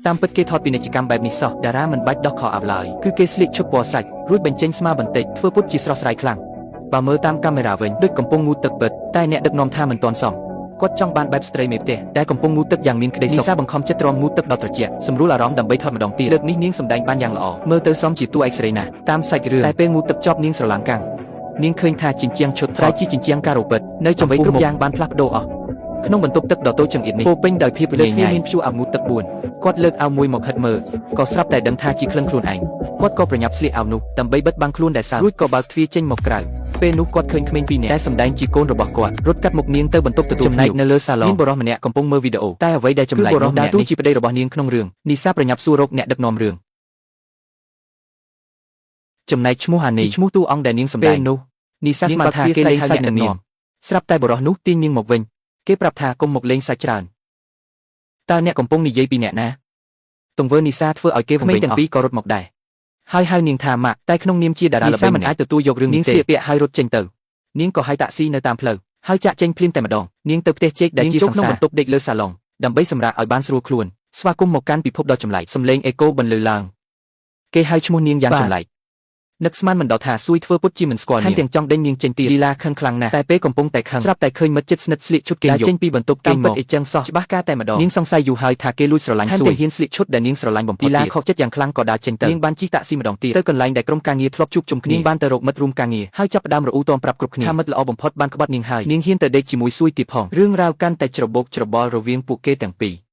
តាមពិតគេថតពាណិជ្ជកម្មបែបនេះសោះតារាមិនបាច់ដោះខោអាប់ឡើយគឺគេស្លៀកឈុតពណ៌សាច់រួចបញ្ចេញស្មាបន្តិចធ្វើពុតជាស្រស់ស្រាយខ្លាំងបើមើលតាមកាមេរ៉ាវិញដូចកំពុងងូតទឹកពិតតែអ្នកដឹកនាំថាមិនទាន់សមគាត់ចង់បានបែបស្ត្រីមេផ្ទះដែលកំពុងងូតទឹកយ៉ាងមានក្តីសុខនីសាបង្ខំចិត្តទ្រាំងូតទឹកដល់ត្រជាក់សម្រួលអារម្មណ៍ដើម្បីថតម្ដងទៀតលើកនេះនាងសម្ដែងបានយ៉ាងល្អមើលទៅសមជាតួឯកស្រីណាស់តាមសាច់រឿងតែពេលងូតទឹកចប់នាងស្រឡាំងកាំងនាងឃើញថាជញ្ជាំងឈុតប្រែជាជញ្ជាំងការ៉ូពិតនៅចំវៃគ្រប់យ៉ាងបានផ្លាស់ប្ដូរអស់ក្នុងបន្ទប់ទឹកដ៏តូចចង្អៀតនេះពោពេញដោយភាពរញ៉េមានព្យួរអាវងូតទឹក4គាត់លើកអាវមួយមកហិតមើលក៏ស្រាប់តែដឹងថាជាក្លិនខ្លួនឯងគាត់ក៏ប្រញាប់ស្លៀកអាវនោះដើម្បីបិទបាំងខ្លួនដែលសើរួចក៏បើកទ្វារចេញមកក្រៅពេលនោះគាត់ឃើញក្មេងពីរនាក់ដែលសម្ដែងជាកូនរបស់គាត់រត់កាត់មុខនាងទៅបន្ទប់ទទួលចំណែកនៅលើសាឡុងមានបុរសម្នាក់កំពុងមើលវីដេអូតែអ្វីដែលចម្លែកនោះដើរតួជាប្តីរបស់នាងក្នុងរឿងនីសាប្រញាប់សួររកអ្នកដឹកនាំរឿងចំណែកឈ្មោះអានីឈ្មោះតួអង្គដែលនាងសម្ដែងនោះនីសាស្មានថាគេលេងសាច់នឹងនាងស្រាប់តែបុរសនោះទាញនាងមកវិញគេប្រាប់ថាកុំមកលេងសាច់ច្រើនតើអ្នកកំពុងនិយាយពីអ្នកណាទង្វើនីសាធ្វើឲ្យគេវង្វេងទាំងពីរក៏រត់មកដែរហើយហៅនាងថាម៉ាក់តែក្នុងនាមជាតារាល្បីមិនអាចទទួលយករឿងនេះទេនាងស្លៀកពាក់ហើយរត់ចេញទៅនាងក៏ហៅតាក់ស៊ីនៅតាមផ្លូវហើយចាក់ចេញភ្លាមតែម្ដងនាងទៅផ្ទះជែកដែលជាសង្សារក្នុងបន្ទប់ដេកលើសាឡុងដើម្បីសម្រាកឲ្យបានស្រួលខ្លួនស្វាគមន៍មកកាន់ពិភពដ៏ចម្លែកសំឡេងអេកូបន្លឺឡើងគេហៅឈ្មោះនាងយ៉ាងចម្លែកនឹកស្មានមិនដល់ថាសួយធ្វើពុតជាមិនស្គាល់នាងទាំងចង់ដេញនាងចេញទៀតលីឡាខឹងខ្លាំងណាស់តែពេលកំពុងតែខឹងស្រាប់តែឃើញមិត្តជិតស្និទ្ធស្លៀកឈុតគេយកចេញពីបន្ទប់គេមកអីចឹងសោះច្បាស់ការតែម្ដងនាងសង្ស័យយូរហើយថាគេលួចស្រឡាញ់សួយហ៊ានស្លៀកឈុតដែលនាងស្រឡាញ់បំផុតលីឡាខកចិត្តយ៉ាងខ្លាំងក៏ដើរចេញទៅនាងបានជិះតាក់ស៊ីម្ដងទៀតទៅកន្លែងដែលក្រុមការងារធ្លាប់ជួបជុំគ្នានាងបានទៅរកមិត្តរួមការងារហើយចាប់ផ្ដើមរអ៊ូតមប្រាប់គ្រប់គ្នាថាមិត្តល្អបំផុតបានក្បត់នាងហើយនាងហ៊ានទៅដេកជាមួយសួយទៀតផងរឿងរ៉ាវកាន់តែច្របូកច្របល់រវាងពួកគេទាំងពីរ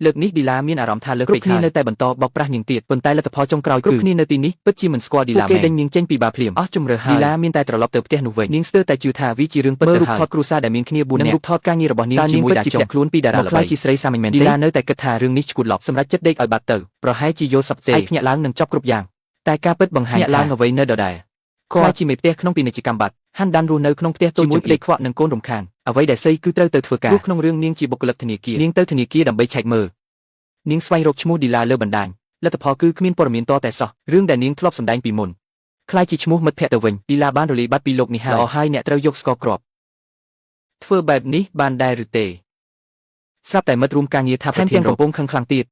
លើកនេះឌីឡាមានអារម្មណ៍ថាលើកពេកហើយនៅតែបន្តបោកប្រាស់នាងទៀតប៉ុន្តែលទ្ធផលចុងក្រោយគឺគ្រប់គ្នានៅទីនេះពិតជាមិនស្គាល់ឌីឡាមែនគេដេញនាងចេញពីបារភ្លាមអស់ជំរឿហើយឌីឡាមានតែត្រឡប់ទៅផ្ទះនោះវិញនាងស្ទើរតែជឿថាវាជារឿងពិតទៅហើយរូបថតគ្រួសារដែលមានគ្នា4នាក់រូបថតការងាររបស់នាងជាមួយដាចុងខ្លួនពីតារាល្បីជាស្រីសាមញ្ញមែនទេឌីឡានៅតែគិតថារឿងនេះឈួតឡប់សម្រាប់ចិត្តដេកឲ្យបាត់ទៅប្រហែលជាយល់សប្តិស្អែកភ្ញាក់ឡើងនឹងចប់គ្រប់យ៉ាងតែការពិតបង្ហាញថាឡើងអ្វីនៅដដែលគាត់ជាមេផ្ទះក្នុងពាណិជ្ជកម្មបាត់ហាន់ដានរស់នៅក្នុងផ្ទះតូចជាមួយប្តីខ្វក់និងកូនរំខានអ្វីដែលសីគឺត្រូវទៅធ្វើការក្នុងរឿងនាងជាបុគ្គលិកធនាគារនាងទៅធនាគារដើម្បីឆែកមើលនាងស្វែងរកឈ្មោះឌីឡាលើបណ្ដាញលទ្ធផលគឺគ្មានព័ត៌មានតតែសោះរឿងដែលនាងធ្លាប់សម្ដែងពីមុនខ្លាយជាឈ្មោះមិត្តភក្តិទៅវិញឌីឡាបានរលាយបាត់ពីលោកនេះហើយល្អហើយអ្នកត្រូវយកស្ករគ្រាប់ធ្វើបែបនេះបានដែរឬទេស្រាប់តែមិត្តរួមការងារថាប្រធានកំពុងខឹងខ្លាំងទៀត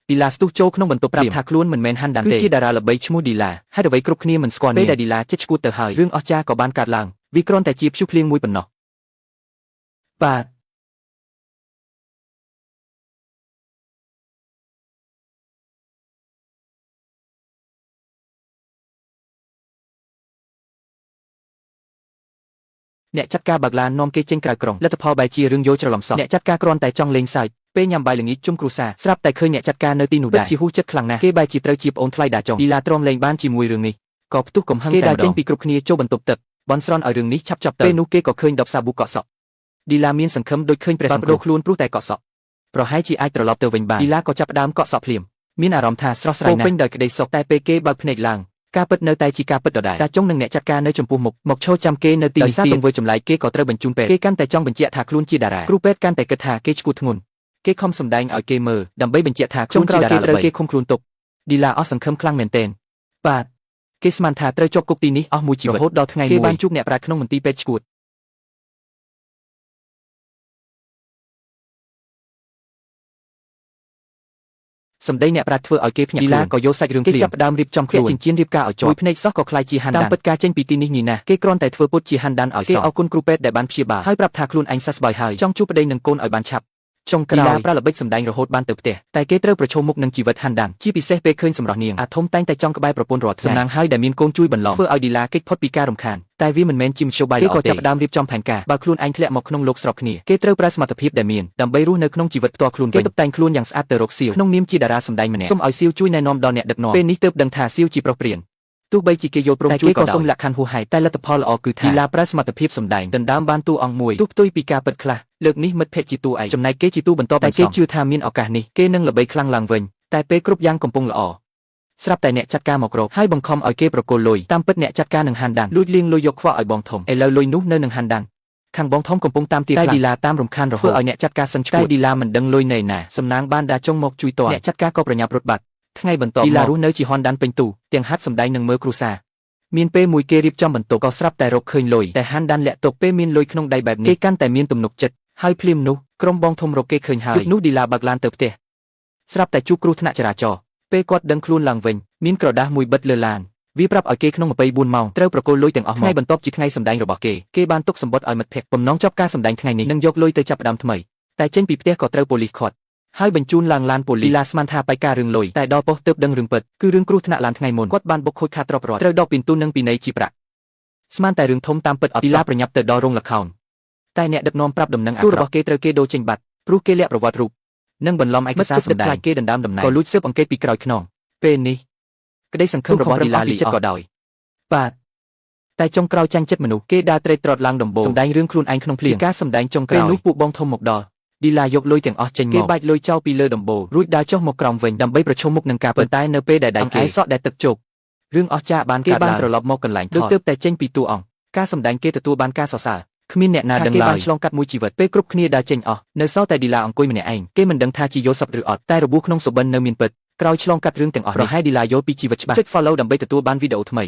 ឌីឡាស្ទុះចូលក្នុងបន្ទប់ប្រាប់ថាខ្លួនមិនមែនហាន់ដានទេគឺជាតារាល្បីឈ្មោះឌីឡាហើយអ្វីគ្រប់គ្នាមិនស្គាល់ពេលដែលឌីឡាចិត្តឈួតទៅហើយរឿងអស្ចារ្យក៏បានកើតឡើងវាគ្រាន់តែជាព្យុះភ្លៀងមួយប៉ុណ្ណោះបាទអ្នកចាត់ការបើកឡាននាំគេចេញក្រៅក្រុងលទ្ធផលបែរជារឿងយល់ច្រឡំសោះអ្នកចាត់ការគ្រាន់តែចង់លេងសើចពេលញ៉ាំបាយល្ងាចជុំគ្រួសារស្រាប់តែឃើញអ្នកចាត់ការនៅទីនោះដែរជាហួសចិត្តខ្លាំងណាស់គេបែរជាត្រូវជាប្អូនថ្លៃដាចុងឌីឡាទ្រាំលេងបានជាមួយរឿងនេះក៏ផ្ទុះកំហឹងតែម្ដងគេដើរចេញពីគ្រប់គ្នាចូលបន្ទប់ទឹកបន់ស្រន់ឲ្យរឿងនេះឆាប់ចប់ទៅពេលនោះគេក៏ឃើញដបសាប៊ូកក់សក់ឌីឡាមានសង្ឃឹមដូចឃើញព្រះសង្ឃបដូរខ្លួនព្រោះតែកក់សក់ប្រហែលជាអាចត្រឡប់ទៅវិញបានឌីឡាក៏ចាប់ផ្ដើមកក់សក់ភ្លាមមានអារម្មណ៍ថាស្រស់ស្រាយណាស់ពេញដោយក្តីសុខតែពេលគេបើកភ្នែកឡើងការពិតនៅតែជាការពិតដដែលតាចុងនិងអ្នកចាត់ការនៅចំពោះមុខមកឈរចាំគេនៅទីនេះទង្វើចម្លែកគេក៏ត្រូវបញ្ជូនពេទ្យគេកាន់តែចង់បញ្ជាក់ថាខ្លួនជាតារាគ្រូពេទ្យកាន់តែគិតថាគេឈួតធ្ងន់គេខំសម្ដែងឲ្យគេមើលដើម្បីបញ្ជាក់ថាខ្លួនជាតារាល្បីគេឃុំខ្លួនទុកឌីឡាអស់សង្ឃឹមខ្លាំងមែនទែនបាទគេស្មានថាត្រូវជាប់គុកទីនេះអស់មួយជីវិតរហូតដល់ថ្ងៃមួយគេបានជួបអ្នកប្រាជ្ញក្នុងមន្ទីរពេទ្យឈួតសម្ដីអ្នកប្រាជ្ញធ្វើឲ្យគេភ្ញាក់ខ្លួនឌីឡាក៏យកសាច់រឿងគេចាប់ផ្ដើមរៀបចំខ្លួនចិញ្ចៀនរៀបការឲ្យជាប់មួយភ្នែកសោះក៏ខ្លាយជាហាន់ដានតាមពិតការចេញពីទីនេះងាយណាស់គេគ្រាន់តែធ្វើពុតជាហាន់ដានឲ្យសោះគេអរគុណគ្រូពេទ្យដែលបានព្យាបាលហើយប្រាប់ថាខ្លួនឯងសះស្បើយហើយចង់ជួបប្តីនិងកូនឲ្យបានឆាប់ចុងក្រោយឌីឡាប្រាល្បិចសម្ដែងរហូតបានទៅផ្ទះតែគេត្រូវប្រឈមមុខនឹងជីវិតហាន់ដានជាពិសេសពេលឃើញសម្រស់នាងអាធំតែងតែចង់ក្បែរប្រពន្ធរាល់ថ្ងៃសំណាងហើយដែលមានកូនជួយបន្លំធ្វើឲ្យឌីឡាគេចផុតពីការរំខានតែវាមិនមែនជាមធ្យោបាយល្អទេគេក៏ចាប់ផ្ដើមរៀបចំផែនការបើខ្លួនឯងធ្លាក់មកក្នុងលោកស្របគ្នាគេត្រូវប្រើសមត្ថភាពដែលមានដើម្បីរស់នៅក្នុងជីវិតផ្ទាល់ខ្លួនវិញគេតុបតែងខ្លួនយ៉ាងស្អាតទៅរកសៀវក្នុងនាមជាតារាសម្ដែងម្នាក់សូមឲ្យសៀវជួយណែនាំដល់អ្នកដឹកនាំពេលនេះទើបដឹងថាសៀវជាប្រុសព្រានទោះបីជាគេយល់ព្រមជួយក៏សូមលក្ខខណ្ឌហួសហេតុតែលទ្ធផលល្អគឺថាឌីឡាប្រើសមត្ថភាពសម្ដែងដណ្ដើមបានតួអង្គមួយទោះផ្ទុយពីការពិតខ្លះលើកនេះមិត្តភក្តិជាតួឯកចំណែកគេជាតួបន្តតែគេជឿថាមានឱកាសនេះគេនឹងល្បីខ្លាំងឡើងវិញតែពេលគ្រប់យ៉ាងកំពុងល្អស្រាប់តែអ្នកចាត់ការមករកហើយបង្ខំឲ្យគេប្រគល់លុយតាមពិតអ្នកចាត់ការនឹងហាន់ដានលួចលាងលុយយកខ្វក់ឲ្យបងធំឥឡូវលុយនោះនៅនឹងហាន់ដានខាងបងធំកំពុងតាមទាយតែឌីឡាតាមរំខានរហូតធ្វើឲ្យអ្នកចាត់ការសឹងឈួតតែឌីឡាមិនដឹងលុយនៅណាសំណាងបានដាចុងមកជួយតអ្នកចាត់ការក៏ប្រញាប់រត់បាត់ថ្ងៃបន្ទាប់ឌីឡារស់នៅជាហនដានពេញទូទាំងហាត់សម្ដែងនឹងមើលគ្រួសារមានពេលមួយគេរៀបចំបន្ទប់ក៏ស្រាប់តែរកឃើញលុយតែហាន់ដានលាក់ទុកពេលមានលុយក្នុងដៃបែបនេះគេកាន់តែមានទំនុកចិត្ត ហើយភ្លាមនោះក្រុមបងធំរកគេឃើញហើយនោះឌីឡាបើកឡានទៅផ្ទះស្រាប់តែជួបគ្រោះថ្នាក់ចរាចរណ៍ពេលគាត់ដឹងខ្លួនឡើងវិញមានក្រដាសមួយបិទលើឡានវាប្រាប់ឲ្យគេក្នុង24ម៉ោងត្រូវប្រគល់លុយទាំងអស់មកថ្ងៃបន្ទាប់ជាថ្ងៃសម្ដែងរបស់គេបានទុកសម្បត្តិឲ្យមិត្តភ័ក្តិបំណងចប់ការសម្ដែងថ្ងៃនេះនឹងយកលុយទៅចាប់ផ្ដើមថ្មីតែចេញពីផ្ទះក៏ត្រូវប៉ូលីសឃាត់ហើយបញ្ជូនឡើងឡានប៉ូលីសឌីឡាស្មានថាបែកការរឿងលុយតែដល់ប៉ុស្តិ៍ទើបដឹងរឿងពិតគឺរឿងគ្រោះថ្នាក់ឡានថ្ងៃមុនគាត់បានបុកខូចខាតទ្រព្យរដ្ឋត្រូវដកពីទូននិងពីនៃជាប្រាក់ស្មានតែរឿងធំតាមពិតអត់ឌីឡាប្រញាប់ទៅដល់រោងល្ខោនតែអ្នកដឹកនាំប្រាប់ដំណឹងអាក្រក់របស់គេត្រូវគេដូរចេញបាត់ព្រោះគេលាក់ប្រវត្តិរូបនិងបន្លំឯកសារសម្ដែងគេដណ្ដើមតំណែងក៏លួចស៊ើបអង្កេតពីក្រោយខ្នងពេលនេះក្តីសង្ឃឹមរបស់ឌីឡាលីចិត្តក៏ដោយបាទតែចុងក្រោយចាញ់ចិត្តមនុស្សគេដើរត្រេកត្រត់ឡើងដំបូងសម្ដែងរឿងខ្លួនឯងក្នុងភ្លាមជាការសម្ដែងចុងក្រោយពេលនោះពួកបងធំមកដល់ឌីឡាយកលុយទាំងអស់ចេញមកគេបាច់លុយចោលពីលើដំបូលរួចដើរចុះមកក្រោមវិញដើម្បីប្រឈមមុខនឹងការពិតតែនៅពេលដែលដៃគេសក់ដែលទឹកជោករឿងអស្ចារ្យបានគេបានត្រឡប់មកកន្លែងថតទើបតែចេញពីតួអង្គការសម្ដែងគេទទួលបានការសរសើរគ្មានអ្នកណាដឹងឡើយគេបានឆ្លងកាត់មួយជីវិតពេលគ្រប់គ្នាដើរចេញអស់នៅសល់តែឌីឡាអង្គុយម្នាក់ឯងគេមិនដឹងថាជាយល់សប្តិឬអត់តែរបួសក្នុងសុបិននៅមានពិតក្រោយឆ្លងកាត់រឿងទាំងអស់នេះប្រហែលឌីឡាយល់ពីជីវិតច្បាស់ចុច follow ដើម្បីទទួលបានវីដេអូថ្មី